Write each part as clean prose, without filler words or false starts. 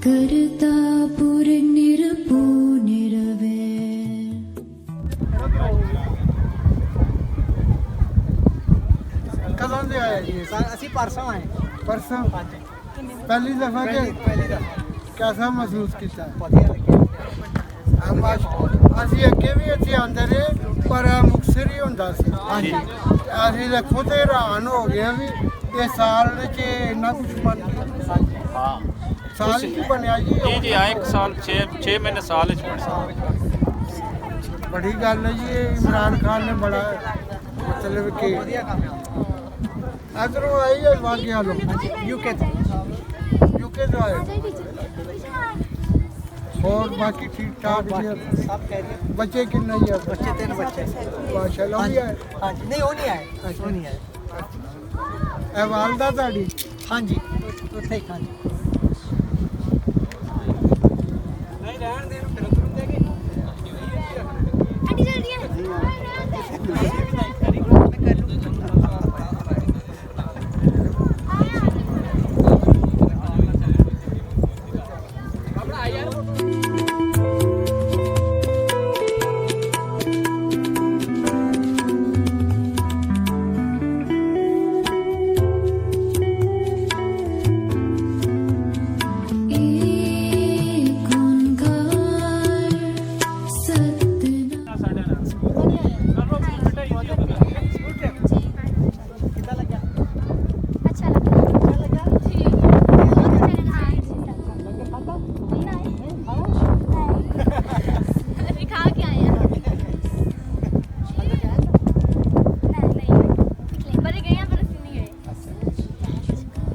करता पूरे निरपो निरवे। कदों से आए जी? ਅਸੀਂ ਪਰਸੋਂ ਆਏ। परसों ਹਾਂਜੀ पहली दफा के ਪਹਿਲੀ ਦਫਾ कैसा महसूस किया? ਵਧੀਆ ਲੱਗਿਆ। ਅਸੀਂ ਅੱਗੇ ਵੀ ਇੱਥੇ ਆਉਂਦੇ ਰਹੇ ਪਰ ਇਹ ਮੁਕਤਸਰ ਹੀ ਹੁੰਦਾ ਸੀ। ਹਾਂਜੀ ਅਸੀਂ ਤਾਂ ਖੁਦ ਹੈਰਾਨ ਹੋ ਗਏ ਵੀ ਇਹ ਸਾਲ ਵਿੱਚ ਇੰਨਾ ਕੁਝ ਬਣ ਗਿਆ। हाँ ਸਾਲ ਹੀ ਬਣਿਆ ਜੀ। जी जी हाँ 1 साल 6 महीने साल च बन बड़ी गल है जी ये इमरान खान ने बड़ा मतलब कि ਵਧੀਆ ਕੰਮ ਆ। इधरों आई है वाकई लो ਯੂਕੇ ਤੋਂ यूके तो आए और बाकी ठीक ठाक जी। ਸਭ ਕਹਿ ਰਹੇ बच्चे किन्ने ही है? ਬੱਚੇ 3 ਬੱਚੇ। माशाल्लाह भी है। ਹਾਂਜੀ ਨਹੀਂ ਉਹ ਨਹੀਂ ਆਏ ਉਹ ਨਹੀਂ ਆਏ। ए वालदा ताड़ी ਹਾਂਜੀ ਉੱਥੇ ਹੀ ਹਾਂਜੀ ਨਹੀਂ ਰਹਿਣ ਦੇ ਫਿਰ ਉਧਰ ਦੇ ਕੇ आंटी जल्दी आ। ਕਿੱਦਾਂ ਲੱਗਿਆ? अच्छा लगा। ਲੱਗਾ ठीक। दिखा के आए हैं। नहीं बड़े गए हैं पर ਅਸੀਂ नहीं गए।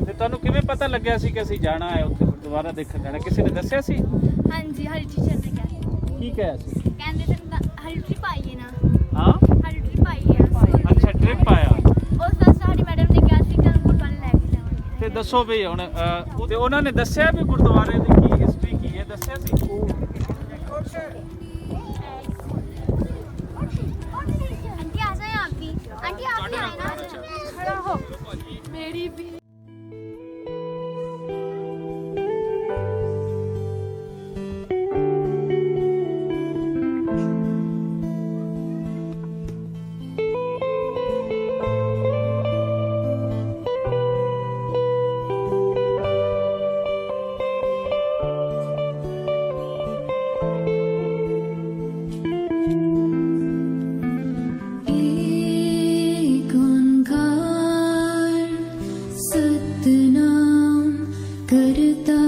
ਤੇ ਤੁਹਾਨੂੰ ਕਿਵੇਂ ਪਤਾ ਲੱਗਿਆ ਸੀ ਕਿ ਅਸੀਂ ਜਾਣਾ ਹੈ ਉੱਥੇ ਗੁਰਦੁਆਰਾ ਦੇਖਣ ਜਾਣਾ? ਕਿਸੇ ਨੇ ਦੱਸਿਆ ਸੀ? ਹਾਂਜੀ ਹਰੀ ਟੀਚਰ ਨੇ ਕਿਹਾ ਕੀ ਕਿਹਾ ਸੀ? ਕਹਿੰਦੇ ਤੇ ਹਰੀ ਟ੍ਰਿਪ ਆਈ ਹੈ ਨਾ। ਹਾਂ ਹਰੀ ਟ੍ਰਿਪ ਆਈ ਹੈ। ਅੱਛਾ ਟ੍ਰਿਪ ਆਇਆ। ਉਸ ਦਾ ਸਾਡੀ ਮੈਡਮ ਨੇ ਕਿਹਾ ਸੀ ਕਿ ਗੁਰਦੁਆਰੇ ਲੈ ਕੇ ਜਾਵਾਂਗੇ। ਤੇ ਦੱਸੋ ਵੀ ਹੁਣ ਤੇ ਉਹਨਾਂ ਨੇ ਦੱਸਿਆ ਵੀ ਗੁਰਦੁਆਰੇ ਦੀ ਕੀ ਹਿਸਟਰੀ ਕੀ ਹੈ? ਦੱਸਿਆ ਸੀ? आंटी आ जाए आप भी। आंटी आप भी आए ना। खड़ा हो मेरी भी। एक ओंकार सतनाम करता